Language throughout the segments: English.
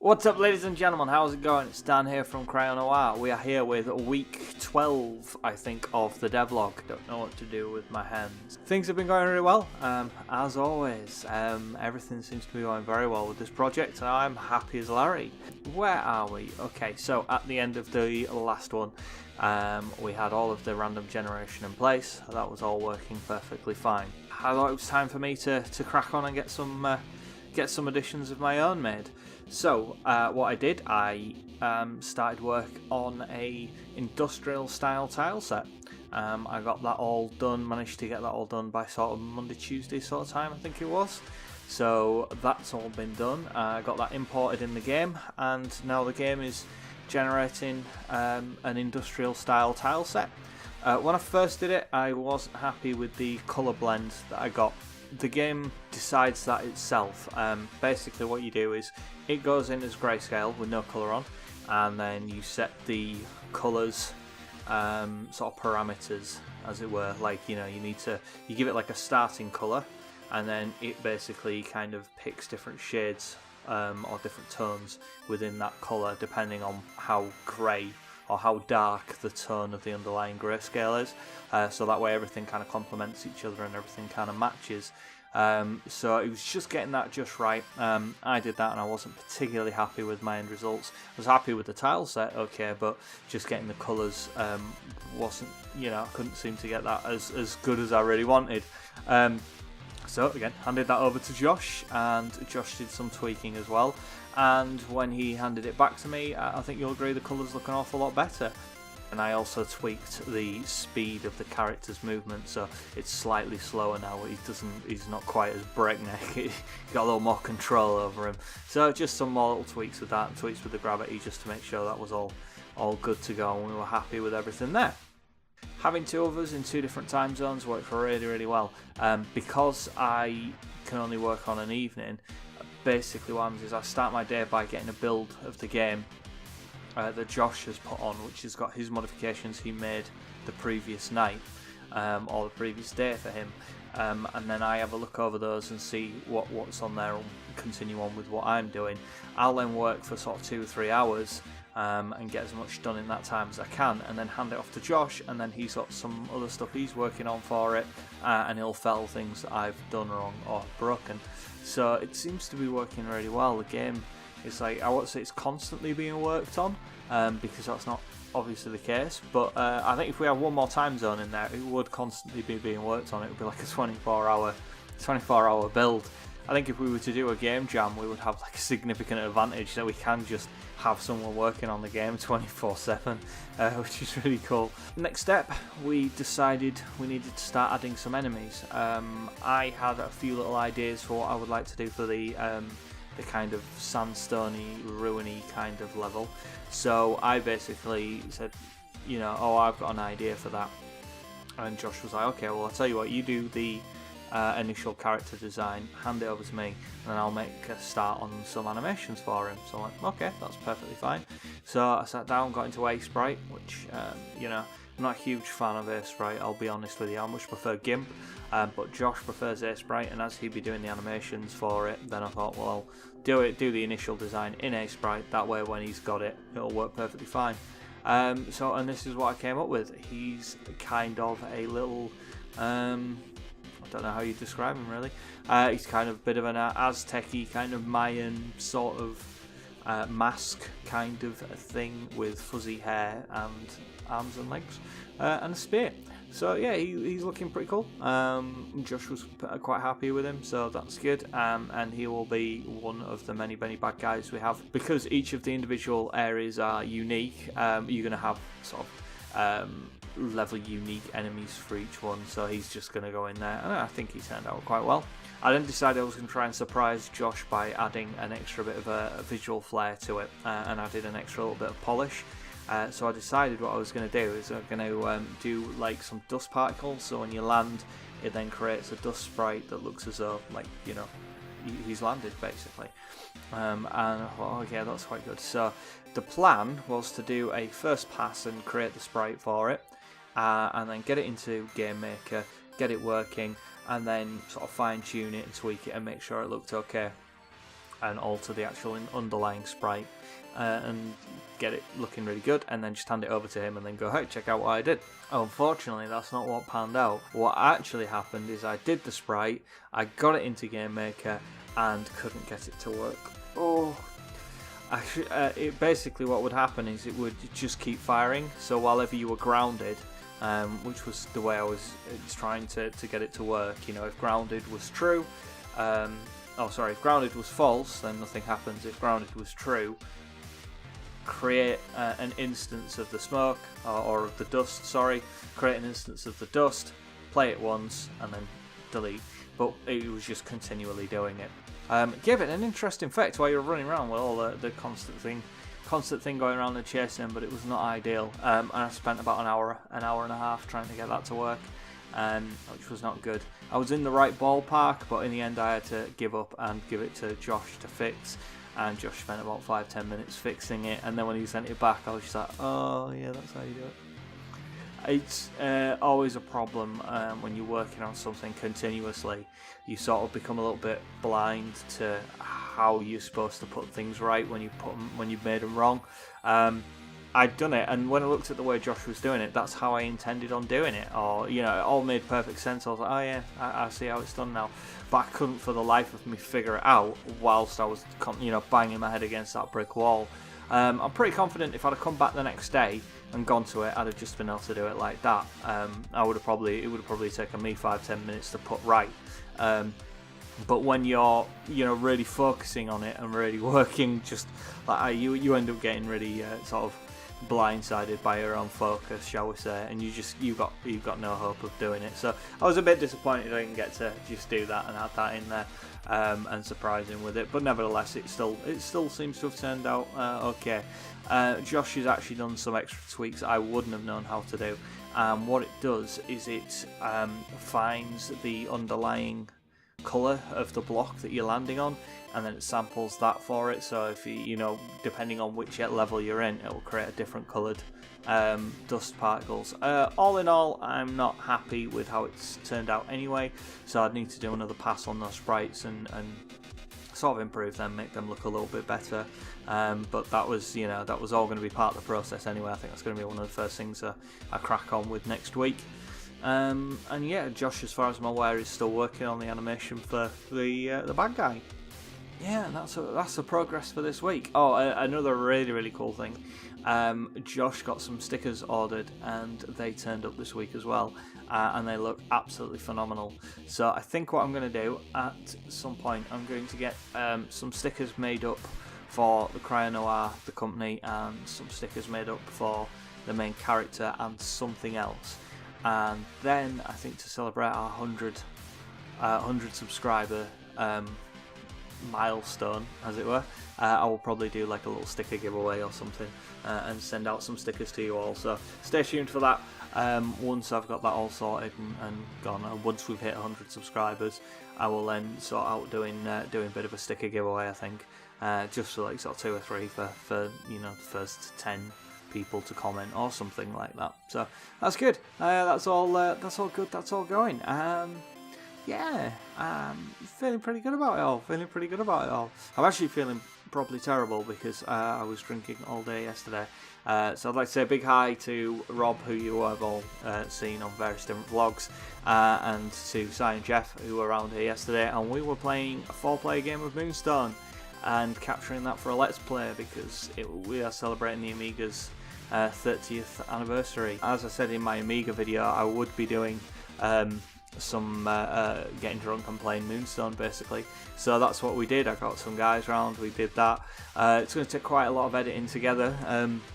What's up, ladies and gentlemen? How's it going? It's Dan here from Cryonoir. We are here with week 12, I think, of the Devlog. Don't know what to do with my hands. Things have been going really well, as always. Everything seems to be going very well with this project. I'm happy as Larry. Where are we? Okay, so at the end of the last one, we had all of the random generation in place. That was all working perfectly fine. I thought it was time for me to crack on and get some additions of my own made. So what I did, I started work on a industrial style tile set. I got that all done, managed to get that all done by sort of Monday, Tuesday sort of time, I think it was. So that's all been done. I got that imported in the game, and now the game is generating an industrial style tile set. When I first did it, I wasn't happy with the colour blend that I got. The game decides that itself. Basically what you do is it goes in as grayscale with no colour on, and then you set the colours sort of parameters, as it were. Like, you give it like a starting colour, and then it basically kind of picks different shades or different tones within that colour depending on how grey or how dark the tone of the underlying grayscale is, so that way everything kind of complements each other and everything kind of matches. So it was just getting that just right. I did that and I wasn't particularly happy with my end results. I was happy with the tile set, okay, but just getting the colours wasn't, I couldn't seem to get that as good as I really wanted. So again, handed that over to Josh, and Josh did some tweaking as well. And when he handed it back to me, I think you'll agree the colours look an awful lot better. And I also tweaked the speed of the character's movement, so it's slightly slower now. He's not quite as breakneck. He's got a little more control over him. So just some more little tweaks with that, and tweaks with the gravity, just to make sure that was all good to go, and we were happy with everything there. Having two of us in two different time zones worked really, really well. Because I can only work on an evening, basically what happens is I start my day by getting a build of the game that Josh has put on, which has got his modifications he made the previous night or the previous day for him, and then I have a look over those and see what's on there and continue on with what I'm doing. I'll then work for sort of 2 or 3 hours and get as much done in that time as I can, and then hand it off to Josh, and then he's got some other stuff he's working on for it, and he'll fell things that I've done wrong or broken. So it seems to be working really well. The game is like, I won't say it's constantly being worked on, because that's not obviously the case, but I think if we have one more time zone in there, it would constantly be being worked on. It would be like a 24-hour build. I think if we were to do a game jam, we would have like a significant advantage that we can just have someone working on the game 24/7, which is really cool. Next step, we decided we needed to start adding some enemies. I had a few little ideas for what I would like to do for the kind of sandstone-y, ruiny kind of level. So I basically said, I've got an idea for that. And Josh was like, okay, well, I'll tell you what, you do the initial character design, hand it over to me, and then I'll make a start on some animations for him. So I'm like, okay, that's perfectly fine. So I sat down, got into A-Sprite, which, I'm not a huge fan of A-Sprite, I'll be honest with you. I much prefer GIMP, but Josh prefers A-Sprite, and as he'd be doing the animations for it, then I thought, well, I'll do the initial design in A-Sprite, that way when he's got it, it'll work perfectly fine. And this is what I came up with. He's kind of a little, I don't know how you describe him really. He's kind of a bit of an Aztec-y kind of Mayan sort of mask kind of a thing with fuzzy hair and arms and legs and a spear. So yeah, he's looking pretty cool. Josh was quite happy with him, so that's good. And he will be one of the many bad guys we have. Because each of the individual areas are unique, you're going to have sort of level unique enemies for each one, so he's just going to go in there, and I think he turned out quite well. I then decided I was going to try and surprise Josh by adding an extra bit of a visual flair to it, and added an extra little bit of polish. So I decided what I was going to do is I'm going to do like some dust particles, so when you land it then creates a dust sprite that looks as though, like, he's landed basically. And I thought, okay, that's quite good. So the plan was to do a first pass and create the sprite for it, and then get it into Game Maker, get it working, and then sort of fine tune it and tweak it and make sure it looked okay. and alter the actual underlying sprite and get it looking really good, and then just hand it over to him and then go, hey, check out what I did. Unfortunately, that's not what panned out. What actually happened is I did the sprite, I got it into Game Maker and couldn't get it to work. It basically what would happen is it would just keep firing, so while ever you were grounded, which was the way I was trying to get it to work, you know, if grounded was true, if grounded was false, then nothing happens. If grounded was true, create an instance of the smoke, or of the dust, create an instance of the dust, play it once, and then delete. But it was just continually doing it. Gave it an interesting effect while you're running around with all the constant thing going around and chasing him, but it was not ideal. And I spent about an hour and a half trying to get that to work, which was not good. I was in the right ballpark, but in the end I had to give up and give it to Josh to fix. And Josh spent about 5-10 minutes fixing it, and then when he sent it back, I was just like, oh yeah, that's how you do it. It's always a problem when you're working on something continuously. You sort of become a little bit blind to how you're supposed to put things right when you've made them wrong. I'd done it, and when I looked at the way Josh was doing it, that's how I intended on doing it. Or, you know, it all made perfect sense. I was like, oh yeah, I see how it's done now. But I couldn't for the life of me figure it out whilst I was, banging my head against that brick wall. I'm pretty confident if I'd have come back the next day and gone to it, I'd have just been able to do it like that. It would have probably taken me 5-10 minutes to put right. But when you're, really focusing on it and really working, just like you end up getting really sort of blindsided by your own focus, shall we say, and you've got no hope of doing it. So I was a bit disappointed I didn't get to just do that and add that in there and surprise him with it. But nevertheless, it still seems to have turned out okay. Josh has actually done some extra tweaks I wouldn't have known how to do. What it does is it finds the underlying colour of the block that you're landing on, and then it samples that for it. So if you depending on which level you're in, it will create a different coloured dust particles. All in all, I'm not happy with how it's turned out anyway, so I'd need to do another pass on those sprites and sort of improve them, make them look a little bit better. But that was all going to be part of the process anyway. I think that's going to be one of the first things I crack on with next week. And yeah, Josh, as far as I'm aware, is still working on the animation for the bad guy. Yeah, that's the progress for this week. Oh, another really cool thing. Josh got some stickers ordered, and they turned up this week as well, and they look absolutely phenomenal. So I think what I'm going to do at some point, I'm going to get some stickers made up for the Cryo Noir, the company, and some stickers made up for the main character and something else. And then I think to celebrate our 100 subscriber milestone, as it were, I will probably do like a little sticker giveaway or something and send out some stickers to you all. So stay tuned for that. Once I've got that all sorted and gone, and once we've hit 100 subscribers, I will then sort out doing a bit of a sticker giveaway. I think just for like sort of 2 or 3 for the first 10 people to comment or something like that. So that's good. That's all good. That's all going. Yeah, feeling pretty good about it all. I'm actually feeling properly terrible because I was drinking all day yesterday. So I'd like to say a big hi to Rob, who you have all seen on various different vlogs, and to Si and Jeff, who were around here yesterday, and we were playing a 4-player game of Moonstone and capturing that for a Let's Play because we are celebrating the Amiga's 30th anniversary. As I said in my Amiga video, I would be doing some getting drunk and playing Moonstone basically, so that's what we did. I got some guys round, we did that. It's going to take quite a lot of editing together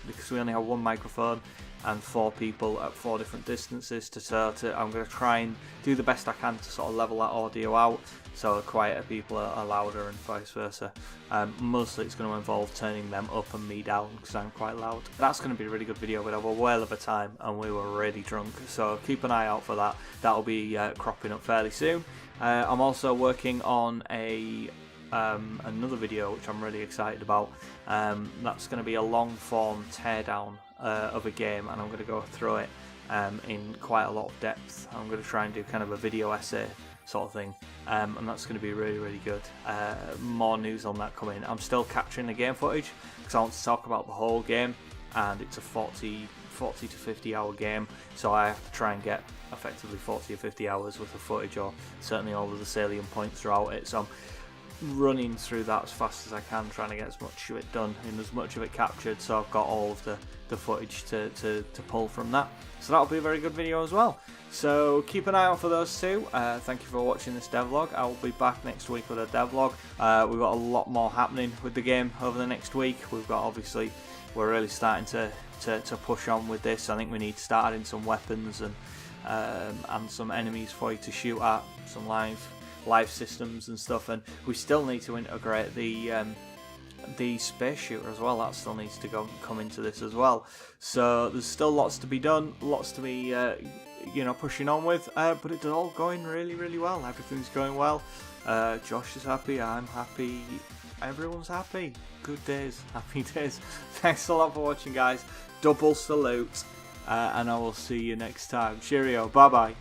because we only have one microphone and 4 people at 4 different distances I'm going to try and do the best I can to sort of level that audio out so quieter people are louder and vice versa. Mostly it's going to involve turning them up and me down because I'm quite loud. That's going to be a really good video. We'd have a whale of a time and we were really drunk, so keep an eye out for that. That'll be cropping up fairly soon. I'm also working on another video which I'm really excited about. That's going to be a long form teardown of a game, and I'm going to go through it in quite a lot of depth. I'm going to try and do kind of a video essay sort of thing, and that's going to be really good. More news on that coming. I'm still capturing the game footage because I want to talk about the whole game, and it's a 40 to 50 hour game, so I have to try and get effectively 40 or 50 hours worth of footage, or certainly all of the salient points throughout it. So I'm running through that as fast as I can, trying to get as much of it done and as much of it captured, so I've got all of the footage to pull from that. So that'll be a very good video as well. So keep an eye out for those two. Thank you for watching this devlog. I will be back next week with a devlog. We've got a lot more happening with the game over the next week. We've got, obviously, we're really starting to push on with this. I think we need to start adding some weapons and some enemies for you to shoot at, some live systems and stuff, and we still need to integrate the space shooter as well. That still needs to come into this as well. So there's still lots to be done, lots to be pushing on with, but it's all going really well. Everything's going well. Josh is happy, I'm happy, everyone's happy. Good days, happy days. Thanks a lot for watching, guys. Double salute, and I will see you next time. Cheerio, bye bye.